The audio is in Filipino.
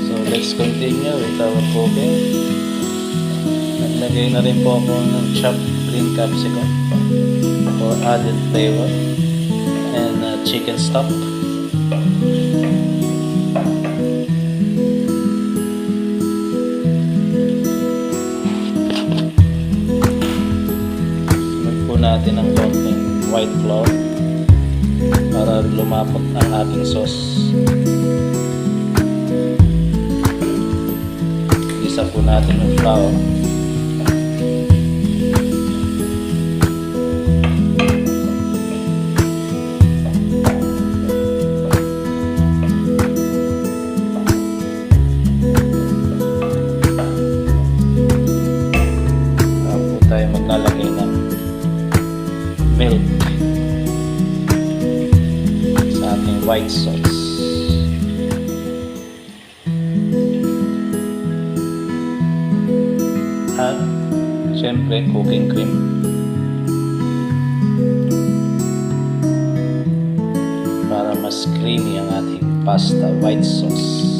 So let's continue with our cooking. Naglagay na rin po ako ng chopped green capsicum for added flavor, and chicken stock. Sunod po natin ng konting white flour para lumapot ang ating sauce. Isa po natin yung flour. Tayo maglalagay ng milk sa ating white sauce. At syempre cooking cream. Para mas creamy ang ating pasta white sauce.